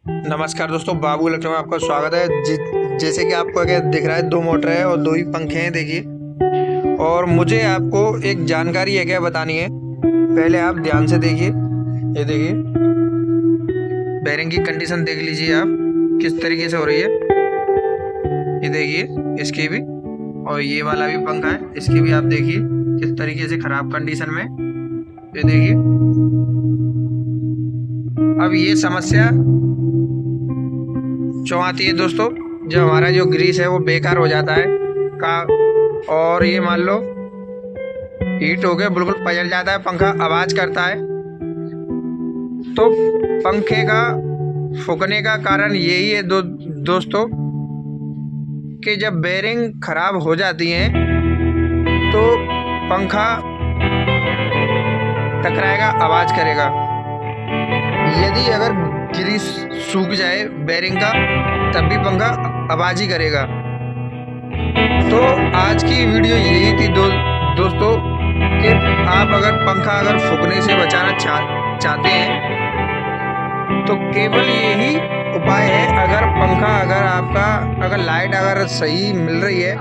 नमस्कार दोस्तों, बाबू इलेक्ट्रॉनिक में आपका स्वागत है। जैसे कि आपको आगे दिख रहा है, दो मोटर है और दो ही पंखे हैं, देखिए। और मुझे आपको एक जानकारी है क्या बतानी है। पहले आप ध्यान से देखिए, ये देखिए बेरिंग की कंडीशन देख लीजिए आप किस तरीके से हो रही है। ये देखिए इसकी भी, और ये वाला भी पंखा है, इसकी भी आप देखिए किस तरीके से खराब कंडीशन में। ये देखिए, अब ये समस्या क्यों आती है दोस्तों, जब हमारा जो ग्रीस है वो बेकार हो जाता है का, और ये मान लो हीट हो गया, बिल्कुल पजल जाता है, पंखा आवाज करता है। तो पंखे का फूकने का कारण यही है दोस्तों कि जब बेरिंग खराब हो जाती है तो पंखा टकराएगा, आवाज करेगा। यदि अगर ग्रीस सूख जाए बेरिंग का, तब भी पंखा आवाज ही करेगा। तो आज की वीडियो यही थी दोस्तों कि आप अगर पंखा फूकने से बचाना चाहते हैं तो केवल यही उपाय है। अगर पंखा आपका लाइट सही मिल रही है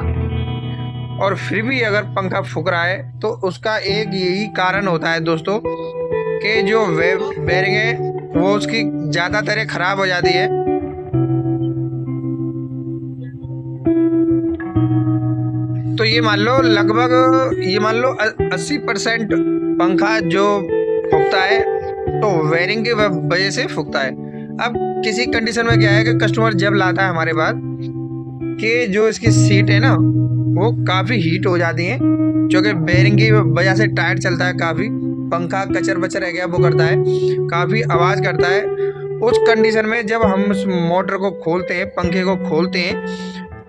और फिर भी अगर पंखा फूक रहा है, तो उसका एक यही कारण होता है दोस्तों कि जो बेरिंग है वो उसकी ज्यादातर खराब हो जाती है। तो ये मान लो लगभग 80% पंखा जो फूकता है तो बेरिंग की वजह से फूकता है। अब किसी कंडीशन में क्या है कि कस्टमर जब लाता है हमारे पास कि जो इसकी सीट है ना वो काफ़ी हीट हो जाती है, क्योंकि बेरिंग की वजह से टायर चलता है, काफ़ी पंखा कचर बचर है क्या वो करता है, काफ़ी आवाज़ करता है। उस कंडीशन में जब हम उस मोटर को खोलते हैं, पंखे को खोलते हैं,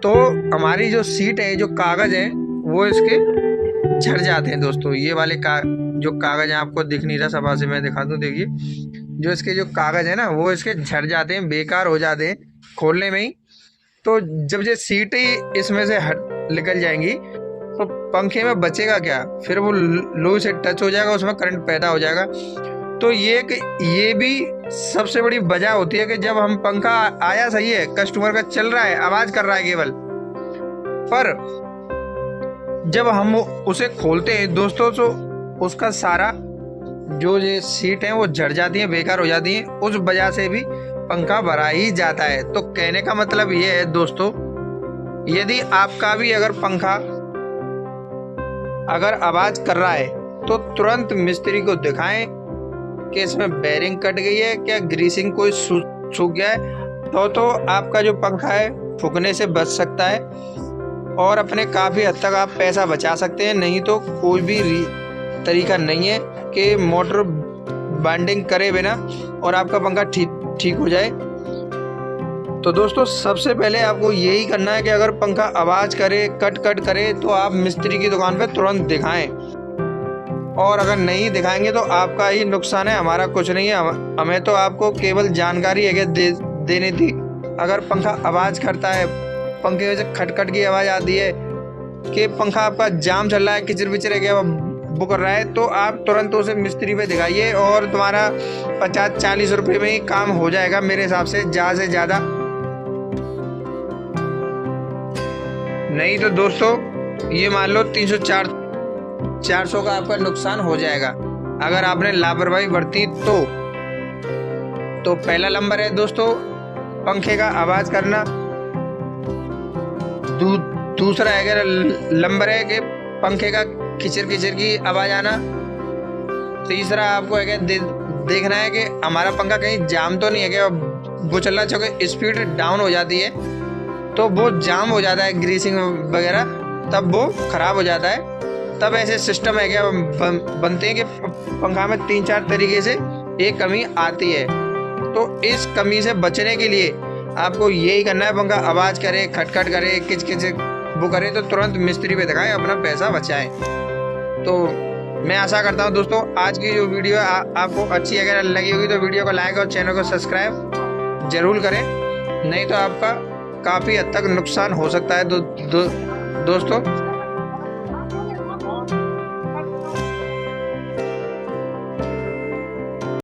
तो हमारी जो सीट है, जो कागज़ है वो इसके झड़ जाते हैं दोस्तों। ये वाले जो कागज़ है आपको दिख नहीं रहा, सभा से मैं दिखा दूँ, देखिए जो इसके जो कागज़ है ना वो इसके झड़ जाते हैं, बेकार हो जाते हैं खोलने में ही। तो जब ये सीट ही इसमें से निकल जाएंगी तो पंखे में बचेगा क्या, फिर वो लोहे से टच हो जाएगा, उसमें करंट पैदा हो जाएगा। तो ये भी सबसे बड़ी वजह होती है कि जब हम पंखा आया सही है, कस्टमर का चल रहा है, आवाज कर रहा है केवल, पर जब हम उसे खोलते हैं दोस्तों तो उसका सारा जो ये सीट है वो झड़ जाती है, बेकार हो जाती है। उस वजह से भी पंखा भरा ही जाता है। तो कहने का मतलब ये है दोस्तों, यदि आपका भी अगर पंखा आवाज कर रहा है तो तुरंत मिस्त्री को दिखाएं कि इसमें बेरिंग कट गई है क्या, ग्रीसिंग कोई सूख गया है, तो आपका जो पंखा है फूकने से बच सकता है और अपने काफ़ी हद तक आप पैसा बचा सकते हैं। नहीं तो कोई भी तरीका नहीं है कि मोटर बाइंडिंग करे बिना और आपका पंखा ठीक हो जाए। तो दोस्तों सबसे पहले आपको यही करना है कि अगर पंखा आवाज़ करे, कट करे, तो आप मिस्त्री की दुकान पे तुरंत दिखाएं। और अगर नहीं दिखाएंगे तो आपका ही नुकसान है, हमारा कुछ नहीं है। हमें तो आपको केवल जानकारी है कि देनी थी। अगर पंखा आवाज़ करता है, पंखे से खटखट की आवाज़ आती है कि पंखा आपका जाम चल रहा है, किचर बिचर है क्या वो कर रहा है, तो आप तुरंत उसे मिस्त्री पे दिखाइए और तुम्हारा 50-40 रुपये में ही काम हो जाएगा मेरे हिसाब से, ज़्यादा से ज़्यादा। नहीं तो दोस्तों ये मान लो 300-400 का आपका नुकसान हो जाएगा अगर आपने लापरवाही बरती तो पहला नंबर है दोस्तों पंखे का आवाज करना। दूसरा अगर नंबर है कि पंखे का किचर की आवाज आना। तीसरा आपको अगर देखना है कि हमारा पंखा कहीं जाम तो नहीं है क्या, वो चल रहा, चूँकि स्पीड डाउन हो जाती है तो वो जाम हो जाता है, ग्रीसिंग वगैरह, तब वो खराब हो जाता है। तब ऐसे सिस्टम है क्या बनते हैं कि पंखा में 3-4 तरीके से एक कमी आती है। तो इस कमी से बचने के लिए आपको यही करना है, पंखा आवाज़ करे, खटखट करे, किच वो करे तो तुरंत मिस्त्री पे दिखाएं, अपना पैसा बचाएं। तो मैं आशा करता हूँ दोस्तों आज की जो वीडियो आपको अच्छी अगर लगी होगी तो वीडियो को लाइक और चैनल को सब्सक्राइब जरूर करें, नहीं तो आपका काफ़ी हद तक नुकसान हो सकता है दोस्तों।